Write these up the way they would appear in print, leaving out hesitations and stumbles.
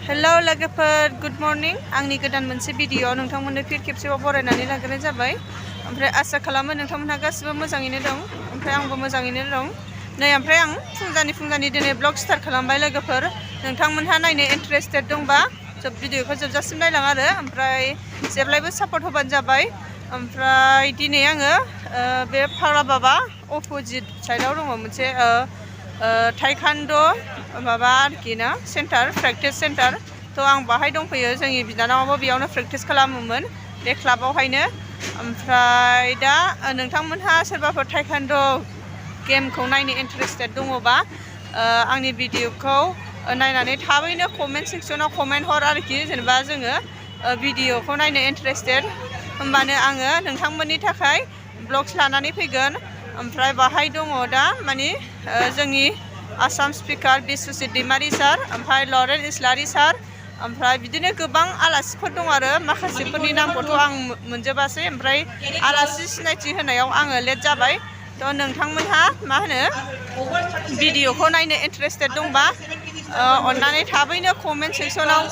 Hello लोगोफोर good morning आंनि गोदान मोनसे भिडिअ नोंथांमोननो फिन खेबसेबाव बरायनानै लाग्रोनाय जाबाय ओमफ्राय आसा खालामो नोंथांमोनहा गासिबो मोजाङैनो दं ओमफ्राय आंबो मोजाङैनो दं नै ओमफ्राय आं फुंजानि दिनै ब्लग स्टार्ट खालामबाय लोगोफोर नोंथांमोनहा नायनो इन्टारेस्टेड दंबा भिडिअखौ जोबजासिम नायलां आरो ओमफ्राय जेब्लायबो सापर्ट होबानो जाबाय ओमफ्राय दिनै आङो बे फाग्ला बाबा अपोजिट साइडआव दङ मोनसे टाइकान्ड माबा आरोखि ना सेन्टार प्रेक्टिस सेन्टार तो आं बाहाय दंफैयो जोंनि बिनानावाबो बेयावनो प्रेक्टिस खालामोमोन बे क्लाबावहायनो ओमफ्राय दा नोंथांमोनहा सोरबाफोर टाइकान्ड गेमखौ नायनो इन्टारेस्टेड दङबा आंनि भिडिअखौ नायनानै थाबैनो कमेन्ट सेक्सनाव कमेन्ट हर आरोखि जेनेबा जोङो भिडिअखौ नायनो इन्टारेस्टेड होमबानो आङो नोंथांमोननि थाखाय ब्लग्स लानानै फैगोन ओमफ्राय बाहाय दङ दा माने जोंनि आसाम स्पिकार बिस्वजित दैमारि सार ओमफ्राय लरेन इस्लारि सार ओमफ्राय बिदिनो गोबां आलासिफोर दं आरो माखासेफोरनि नामखौथ' आं मोनजोबासै ओमफ्राय आलासि सिनायथि होनायाव आङो लेट जाबाय तो नोंथांमोनहा मा होनो भिडिअखौ नायनो इन्टारेस्टेड दंबा अन्नानै थाबैनो कमेन्ट सेक्सनाव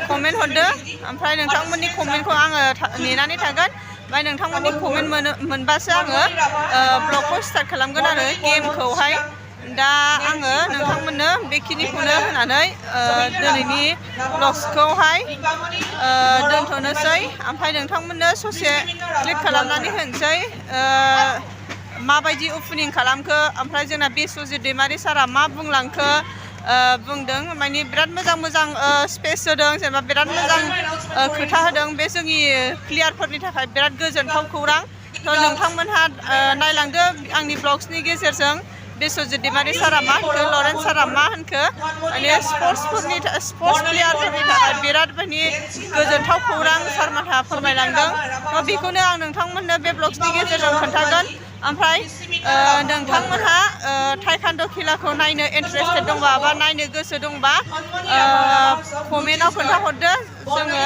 कमेन्ट हरदो ओमफ्राय नोंथांमोननि कमेन्टखौ आङो नेनानै थागोन ओमफ्राय नोंथांमोननि कमेन्ट मोनबासो आङो ब्लगखौ स्टार्ट खालामगोन आरो गेमखौहाय दा आङो नोंथांमोननो बेखिनिखौनो होनानै दिनैनि ब्लग्सखौहाय दोनथ'नोसै ओमफ्राय नोंथांमोननो ससे क्लिक खालामनानै होनोसै माबायदि ओपनिं खालामखो ओमफ्राय जोंना बिस्वजित दैमारि सारा मा बुंलांखो बुंदों माने बिराद मोजां स्पेस होदों जेनेबा बिराद मोजां खोथा होदों बे जोंनि प्लेयारफोरनि थाखाय बिराद गोजोनथाव खौरां तो नोंथांमोनहा नायलांदो आंनि ब्लग्सनि गेजेरजों बिस्वजित दैमारि सारा मा होनखो लरेन सारा मा होनखो माने स्पर्ट्स प्लेयारफोरनि थाखाय बिराद माने गोजोनथाव खौरां सारमोनहा फोरमायलांदों तो बेखौनो आं नोंथांमोननो बे ब्लग्सनि गेजेरजों खोन्थागोन ओमफ्राय नोंथांमोनहा टाइकान्ड खेलाखौ नायनो इन्टारेस्टेड दंबा बा नायनो गोसो दंबा कमेन्टआव खोन्थाहरदो जोङो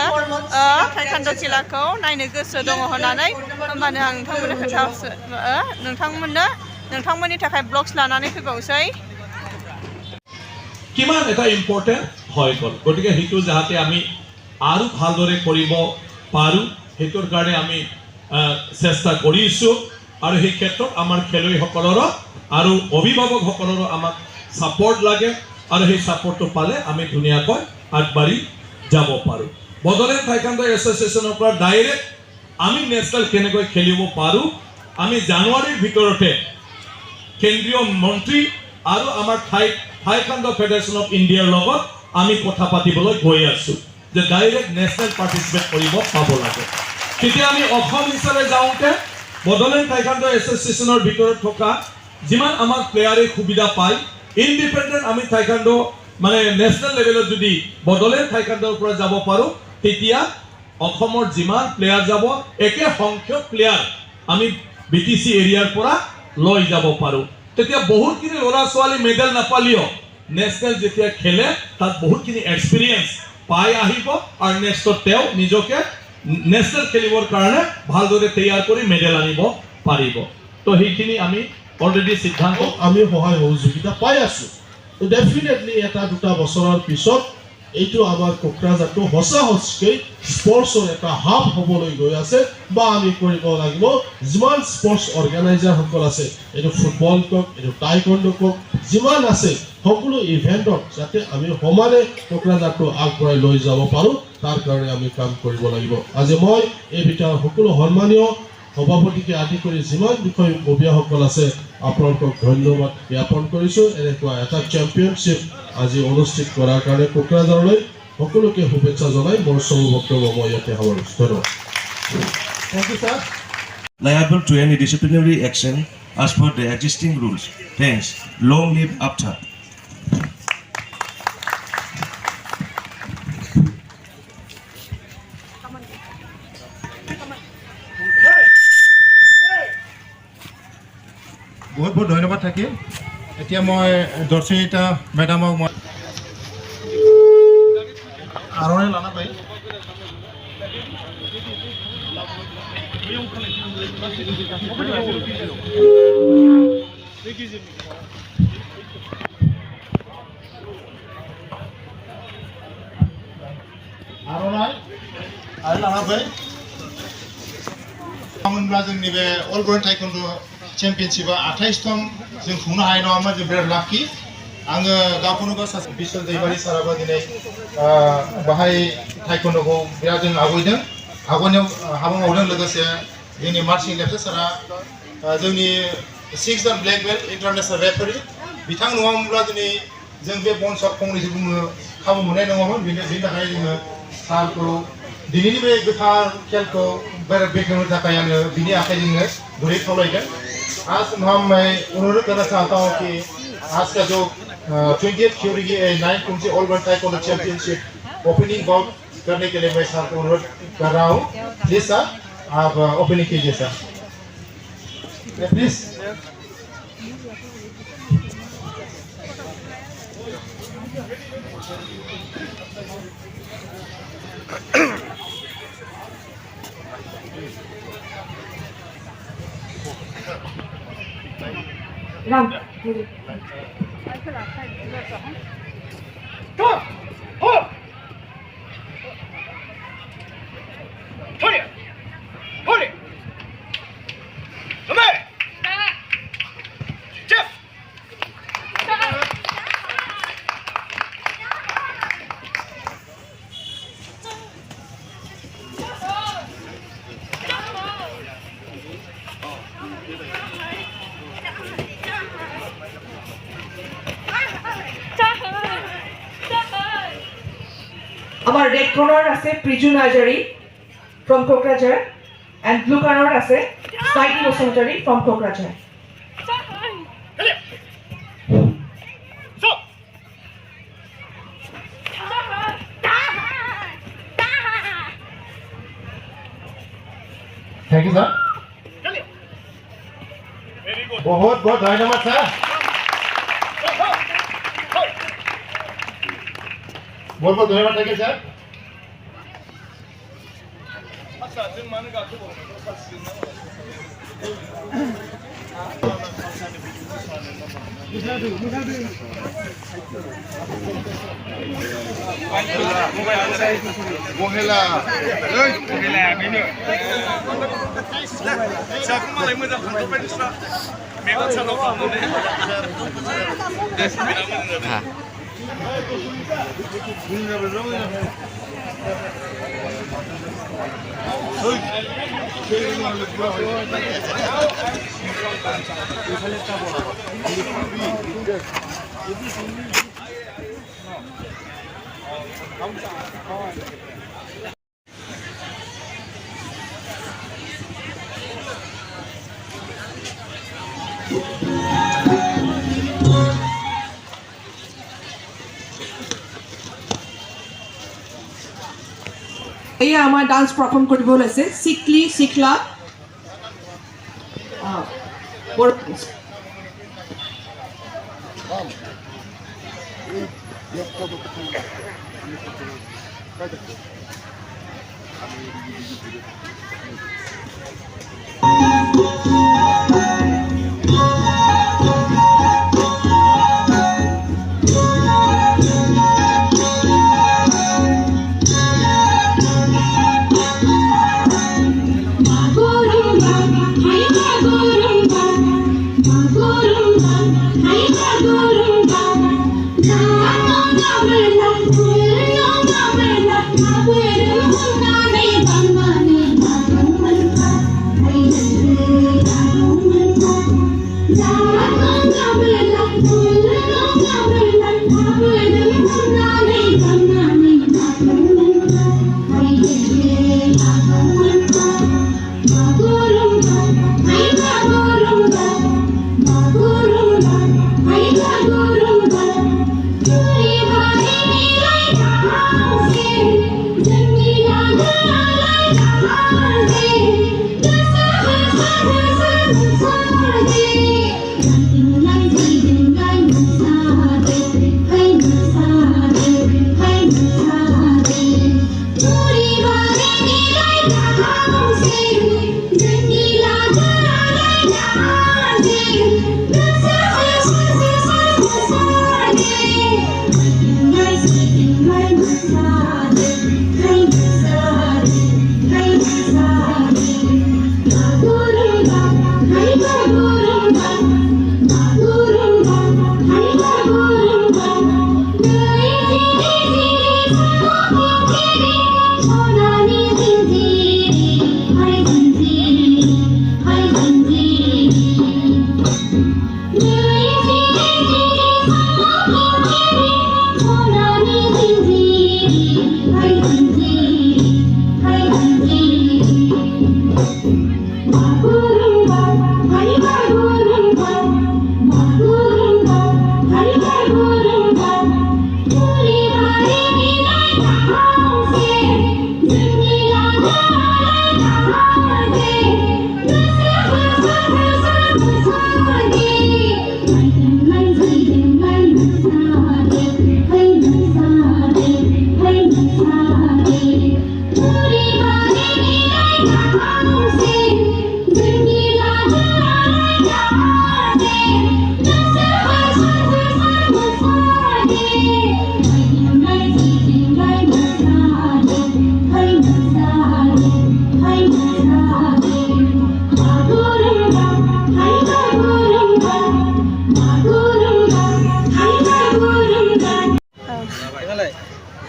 टाइकान्ड खेलाखौ नायनो गोसो दङ होननानै होमबानो आं नोंथांमोननो नोंथांमोननि थाखाय ब्लग्स लानानै फैबावसै किमान এটা ইম্পর্টেন্ট হয় গল গটিকে হেতু যাতে আমি আৰু ভালদৰে কৰিব পাৰো হেতুৰ কাৰণে আমি চেষ্টা কৰিছো আৰু এই ক্ষেত্ৰত আমাৰ খেলুৱৈসকলৰ আৰু অভিভাৱকসকলৰ আমাক সাপোৰ্ট লাগে আৰু এই সাপোৰ্টটো পালে আমি ধুনীয়াকৈ আগবাঢ়ি যাব পাৰো বদলেণ্ড টাইকাণ্ড এছ'চিয়েশ্যনৰ পৰা ডাইৰেক্ট আমি নেশ্যনেল কেনেকৈ খেলিব পাৰো আমি জানুৱাৰীৰ ভিতৰতে কেন্দ্ৰীয় মন্ত্ৰী আৰু আমাৰ টাইকাণ্ড ফেডাৰেশ্যন অফ ইণ্ডিয়াৰ লগত আমি কথা পাতিবলৈ গৈ আছো যে ডাইৰেক্ট নেশ্যনেল পাৰ্টিচিপেট কৰিব পাব লাগে তেতিয়া আমি অসম হিচাপে যাওঁতে বদলেণ্ড টাইকাণ্ড এছ'চিয়েশ্যনৰ ভিতৰত থকা যিমান আমাৰ প্লেয়াৰে সুবিধা পায় ইণ্ডিপেণ্ডেণ্ট আমি টাইকাণ্ড মানে নেশ্যনেল লেভেলত যদি বদলেণ্ড টাইকাণ্ডৰ পৰা যাব পাৰো তেতিয়া অসমৰ যিমান প্লেয়াৰ যাব একে সংখ্যক প্লেয়াৰ আমি বিটিসি এৰিয়াৰ পৰা লৈ যাব পাৰো তেতিয়া বহুতখিনি ল'ৰা ছোৱালী মেডেল নাপালিও নেশ্যনেল যেতিয়া খেলে তাত বহুতখিনি এক্সপেৰিয়েন্স পাই আহিব আৰু নেক্সটত তেওঁ নিজকে নেশ্যনেল খেলিবৰ কাৰণে ভালদৰে তৈয়াৰ কৰি মেডেল আনিব পাৰিব তো সেইখিনি আমি অলৰেডি সিদ্ধান্ত আমি সহায় সহযোগিতা পাই আছো তো ডেফিনেটলি এটা দুটা বছৰৰ পিছত এইটো আমাৰ কোকৰাঝাৰটো হসাহসকৈ স্পৰ্টছৰ এটা হাব হ'বলৈ গৈ আছে বা আমি কৰিব লাগিব যিমান স্পৰ্টছ অৰ্গেনাইজাৰসকল আছে এইটো ফুটবল কক এইটো টাইকোৱাণ্ডো কক যিমান আছে সকলো ইভেণ্টত যাতে আমি সমানে কোকৰাঝাৰটো আগবঢ়াই লৈ যাব পাৰোঁ তাৰ কাৰণে আমি কাম কৰিব লাগিব আজি মই এই ভিতৰত সকলো সন্মানীয় সভাপতিকে আদি কৰি যিমান বিষয়ববীয়াসকল আছে আপোনালোকক ধন্যবাদ জ্ঞাপন কৰিছোঁ এনেকুৱা এটা চেম্পিয়নশ্বিপ আজি অনুষ্ঠিত কৰাৰ কাৰণে কোকৰাঝাৰলৈ সকলোকে শুভেচ্ছা জনাই মোৰ চমু বক্তব্য মই ইয়াতে সামৰিছোঁ ধন্যবাদ Thank you, sir. Liable to any disciplinary action as per the existing rules. Thanks. Long live APTA. बहुत बहुत धन्यवाद থাকিল এতিয়া মই দৰ্শিতা মেডামক মই আৰনে লানা পাই आर'नाइ आरो लाना फै मोनब्ला जोंनि बे अल वर्ल्ड टाइकोन्ड' चेम्पियनशिपआ 28 जों खुंनो हानाय नङामोन जों बिराद लाखि आङो गावखौनो गाव सासे बिश्व दैमारि साराबो दिनै बाहाय टाइकोन्ड'खौ बिराद जों आवगायदों आवगायनायाव हाबा मावदों लोगोसे जोंनि मार्चिं लेफ्ट सारा जोंनि 6 जन ब्लेक बेल्ट इन्टारनेशनेल रेफारि बिथां नङामोनब्ला दिनै जों बे बन्सआव फंनैसो बुंनो खाबु मोननाय नङामोन बेनि थाखाय जोङो सारखौ दिनैनि बे गोथार खेलखौ बेखेवनो थाखाय आङो बिनि आखाइजोंनो गुरै खावलायगोन आज मैं अनुरोध करना चाहता हूँ कि आज का जो 20th थ्योरी की 9th कौन सी all world taekwondo championship opening bout करने के लिए मैं सर को अनुरोध कर रहा हूँ प्लीज सर आप ओपनिंग कीजिए सर प्लीज Our red corner আছে Priju Najari from Kokrajhar and blue corner আছে Saidi Osantari from Kokrajhar. Thank you sir बहुत बहुत धन्यवाद सर बहुत बहुत धन्यवाद थैंक यू सर এয়া আমাৰ ডান্স পাৰফৰ্ম কৰিব লৈছে সিকলি সিকলা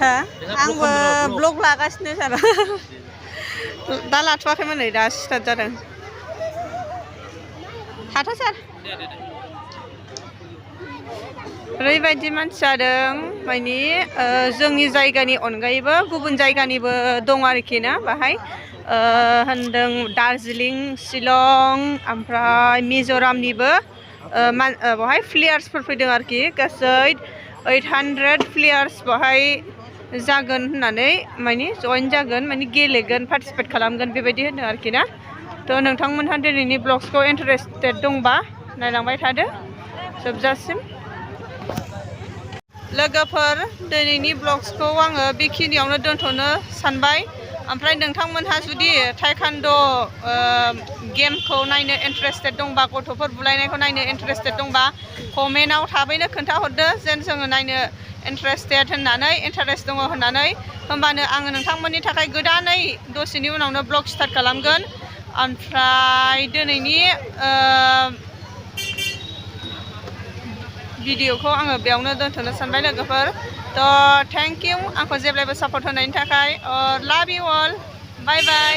हा आंबो ब्लग लागासिनो सार दा लाथ'वाखैमोन नै दा स्टार्ट जादों थाथ' सार ओरैबायदि मानसि जादों माने जोंनि जायगानि अनगायैबो गुबुन जायगानिबो दं आरोखि ना बाहाय होनदों दार्जिलिं शिलं ओमफ्राय मिज'रामनिबो बाहाय प्लेयार्सफोर फैदों आरोखि गासै 800 प्लेयार्स बाहाय जागोन होननानै माने जइन जागोन माने गेलेगोन पार्टिसिपेट खालामगोन बेबायदि होनदों आरोखि ना थ' नोंथांमोनहा दिनैनि ब्लग्सखौ इन्टारेस्टेड दंबा नायलांबाय थादो जोबजासिम लोगोफोर दिनैनि ब्लग्सखौ आङो बेखिनियावनो दोनथ'नो सानबाय ओमफ्राय नोंथांमोनहा जुदि टाइकान्ड' गेमखौ नायनो इन्टारेस्टेड दंबा गथ'फोर बुलायनायखौ नायनो इन्टारेस्टेड दंबा कमेन्टआव थाबैनो खोन्थाहरदो जेन जोङो नायनो इन्टारेस्टेड होननानै इन्टारेस्ट दङ होननानै होमबानो आङो नोंथांमोननि थाखाय गोदानै दसेनि उनावनो ब्लग स्टार्ट खालामगोन ओमफ्राय दिनैनि भिडिअखौ आङो बेयावनो दोनथ'नो सानबाय लोगोफोर थ' थेंक इउ आंखौ जेब्लायबो सापर्ट होनायनि थाखाय लाभ इउ अल बाय बाय